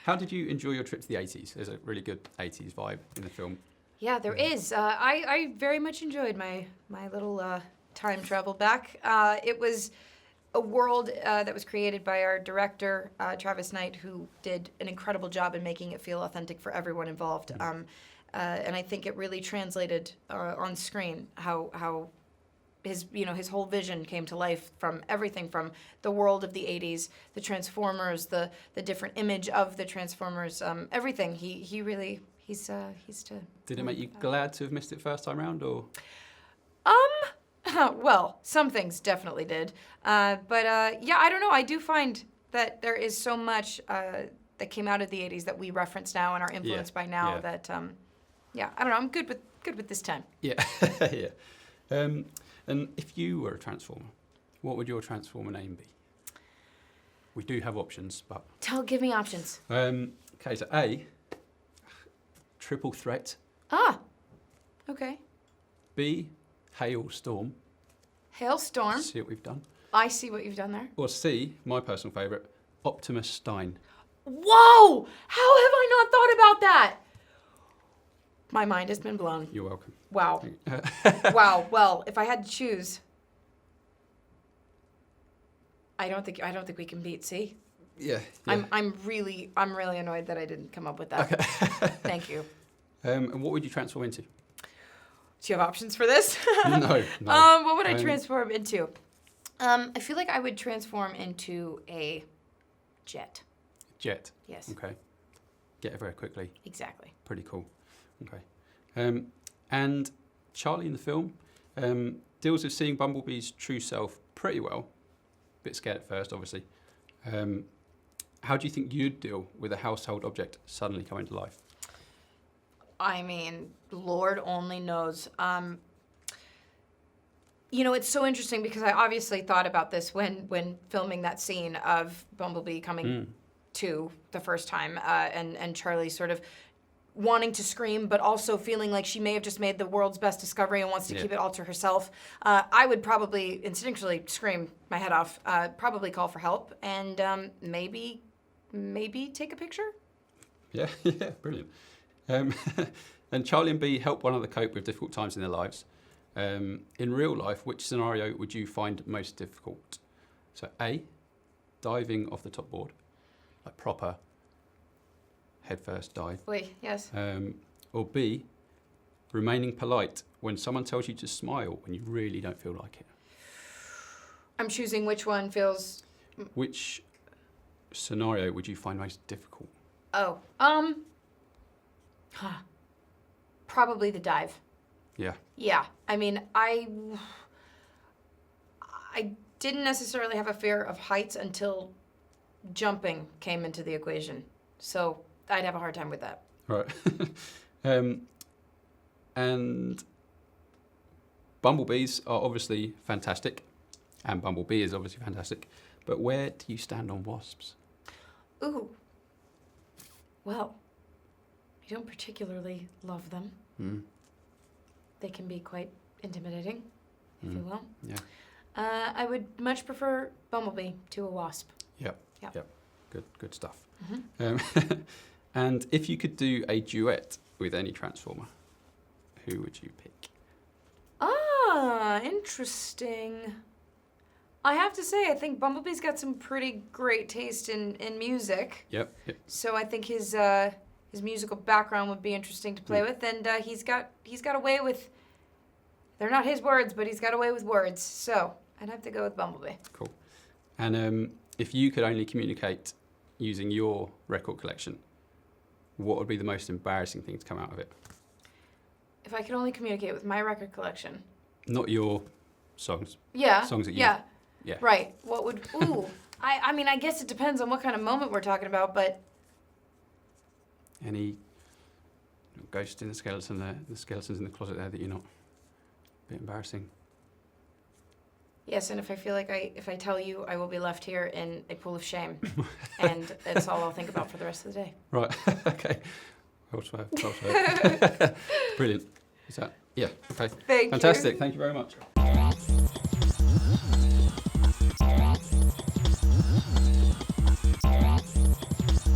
How did you enjoy your trip to the 80s? There's a really good 80s vibe in the film. Yeah, there is. I very much enjoyed my little time travel back. It was a world that was created by our director, Travis Knight, who did an incredible job in making it feel authentic for everyone involved. And I think it really translated on screen how his whole vision came to life, from everything from the world of the 80s, the Transformers, the different image of the Transformers, everything. He's to... Did it make you glad to have missed it first time round, or? Well, some things definitely did. But yeah, I don't know. I do find that there is so much that came out of the 80s that we reference now and are influenced by now that, yeah, I don't know. I'm good with this time. Yeah, yeah. And if you were a Transformer, what would your Transformer name be? We do have options, but... Give me options. Okay, so A, Triple Threat. Ah, okay. B, Hailstorm. Hailstorm. See what we've done. I see what you've done there. Or C, my personal favourite, Optimus Stein. Whoa! How have I not thought about that? My mind has been blown. You're welcome. Wow. Wow. Well, if I had to choose, I don't think we can beat C. Yeah. I'm really annoyed that I didn't come up with that. Okay. Thank you. And what would you transform into? Do you have options for this? No. What would I transform into? I feel like I would transform into a jet. Jet. Yes. Okay. Get it very quickly. Exactly. Pretty cool. Okay. And Charlie in the film deals with seeing Bumblebee's true self pretty well. Bit scared at first, obviously. How do you think you'd deal with a household object suddenly coming to life? I mean, Lord only knows. You know, it's so interesting because I obviously thought about this when filming that scene of Bumblebee coming to the first time, and Charlie sort of wanting to scream, but also feeling like she may have just made the world's best discovery and wants to keep it all to herself. I would probably instinctually scream my head off, probably call for help, and maybe take a picture. Yeah, brilliant. And Charlie and Bee help one another cope with difficult times in their lives. In real life, which scenario would you find most difficult? So A, diving off the top board, like proper headfirst dive. Wait, yes. Or B, remaining polite when someone tells you to smile when you really don't feel like it. I'm choosing which one feels... Which scenario would you find most difficult? Oh, probably the dive. Yeah. Yeah, I mean, I didn't necessarily have a fear of heights until jumping came into the equation. So I'd have a hard time with that. Right. And bumblebees are obviously fantastic, and Bumblebee is obviously fantastic, but where do you stand on wasps? Ooh. Well, I don't particularly love them. They can be quite intimidating, if you will. Yeah. I would much prefer Bumblebee to a wasp. Yep. Good stuff. And if you could do a duet with any Transformer, who would you pick? Ah, interesting. I have to say, I think Bumblebee's got some pretty great taste in music. Yep. So I think his musical background would be interesting to play with, and he's got a way with. They're not his words, but he's got a way with words. So I'd have to go with Bumblebee. Cool. And if you could only communicate using your record collection, what would be the most embarrassing thing to come out of it? If I could only communicate with my record collection. Not your songs. Yeah. Songs that you. Yeah. Right. What would? Ooh. I mean, I guess it depends on what kind of moment we're talking about, but. Any ghost in the skeleton there? The skeletons in the closet there that you're not. A bit embarrassing. Yes, and if I feel like if I tell you, I will be left here in a pool of shame, and that's all I'll think about for the rest of the day. Right. Okay. Well swear. Brilliant. Is that? Yeah. Okay. Thank you. Fantastic. Thank you very much.